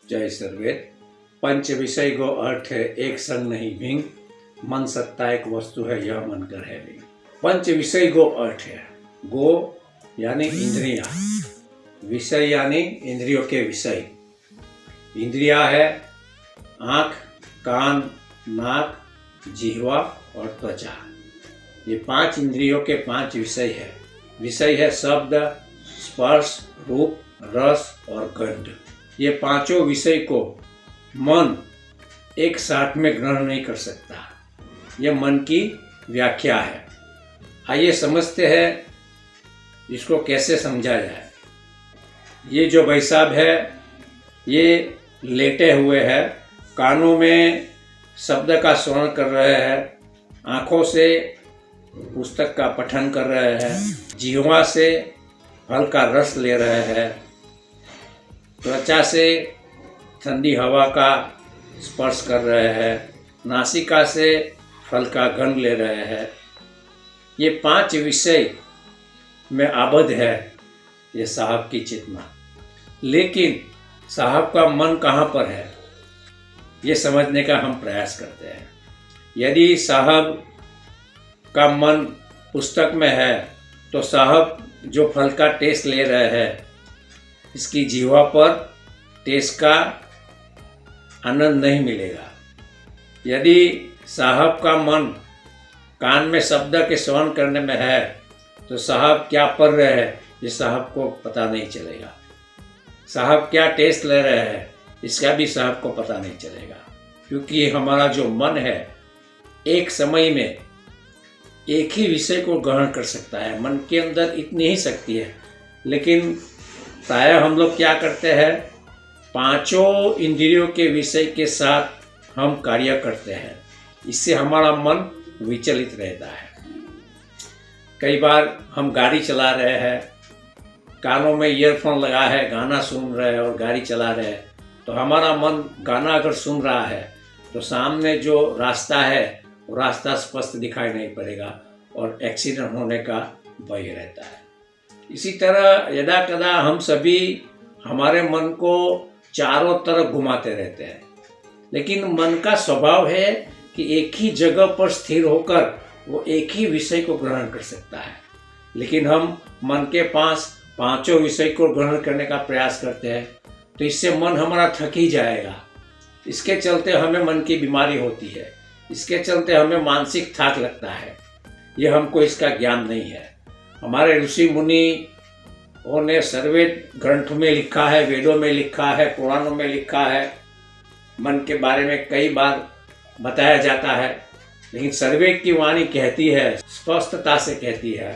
जय सर्वेद। पंच विषय गो अर्थ है एक संग नहीं भिंग, मन सत्ता एक वस्तु है यह मन कर है लिंग। पंच विषय गो अर्थ है, गो यानी इंद्रिया, विषय यानी इंद्रियों के विषय। इंद्रिया है आँख, कान, नाक, जिह्वा और त्वचा। ये पांच इंद्रियों के पांच विषय है। विषय है शब्द, स्पर्श, रूप, रस और गंध। ये पांचों विषय को मन एक साथ में ग्रहण नहीं कर सकता। यह मन की व्याख्या है। आइए समझते हैं इसको कैसे समझा जाए। ये जो भाई साहब है ये लेटे हुए हैं, कानों में शब्द का श्रवण कर रहे हैं, आँखों से पुस्तक का पठन कर रहे हैं, जिह्वा से फल का रस ले रहे हैं, त्वचा से ठंडी हवा का स्पर्श कर रहे हैं, नासिका से फल का गंध ले रहे हैं। ये पांच विषय में आबद्ध है ये साहब की चेतना। लेकिन साहब का मन कहाँ पर है ये समझने का हम प्रयास करते हैं। यदि साहब का मन पुस्तक में है तो साहब जो फल का टेस्ट ले रहे हैं इसकी जीवा पर टेस्ट का आनंद नहीं मिलेगा। यदि साहब का मन कान में शब्द के श्रवण करने में है तो साहब क्या पढ़ रहे हैं ये साहब को पता नहीं चलेगा। साहब क्या टेस्ट ले रहे हैं इसका भी साहब को पता नहीं चलेगा, क्योंकि हमारा जो मन है एक समय में एक ही विषय को ग्रहण कर सकता है। मन के अंदर इतनी ही शक्ति है। लेकिन प्रायः हम लोग क्या करते हैं, पांचों इंद्रियों के विषय के साथ हम कार्य करते हैं। इससे हमारा मन विचलित रहता है। कई बार हम गाड़ी चला रहे हैं, कानों में ईयरफोन लगा है, गाना सुन रहे हैं और गाड़ी चला रहे हैं, तो हमारा मन गाना अगर सुन रहा है तो सामने जो रास्ता है वो रास्ता स्पष्ट दिखाई नहीं पड़ेगा और एक्सीडेंट होने का भय रहता है। इसी तरह यदा कदा हम सभी हमारे मन को चारों तरफ घुमाते रहते हैं। लेकिन मन का स्वभाव है कि एक ही जगह पर स्थिर होकर वो एक ही विषय को ग्रहण कर सकता है। लेकिन हम मन के पास पांचों विषय को ग्रहण करने का प्रयास करते हैं तो इससे मन हमारा थक ही जाएगा। इसके चलते हमें मन की बीमारी होती है, इसके चलते हमें मानसिक थाक लगता है। ये हमको इसका ज्ञान नहीं है। हमारे ऋषि मुनि ने सर्वेद ग्रंथ में लिखा है, वेदों में लिखा है, पुराणों में लिखा है, मन के बारे में कई बार बताया जाता है। लेकिन सर्वेद की वाणी कहती है, स्पष्टता से कहती है,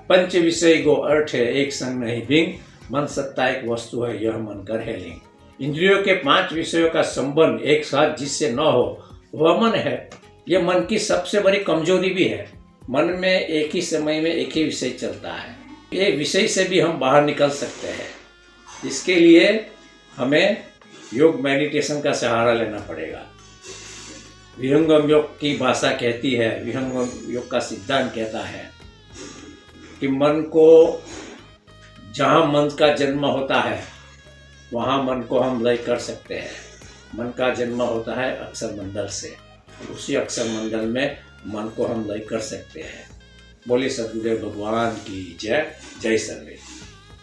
पंच विषय गो अर्थ है एक संग नहीं भिंग, मन सत्ता एक वस्तु है यह मन कर है लिंग। इंद्रियों के पांच विषयों का संबंध एक साथ जिससे न हो वह मन है। यह मन की सबसे बड़ी कमजोरी भी है। मन में एक ही समय में एक ही विषय चलता है। ये विषय से भी हम बाहर निकल सकते हैं। इसके लिए हमें योग मेडिटेशन का सहारा लेना पड़ेगा। विहंगम योग की भाषा कहती है, विहंगम योग का सिद्धांत कहता है कि मन को जहाँ मन का जन्म होता है वहाँ मन को हम लय कर सकते हैं। मन का जन्म होता है अक्षर मंडल से, उसी अक्षर मंडल में मन को हम लय कर सकते हैं। बोले सद्गुरुदेव भगवान की जय। जय सर्वे।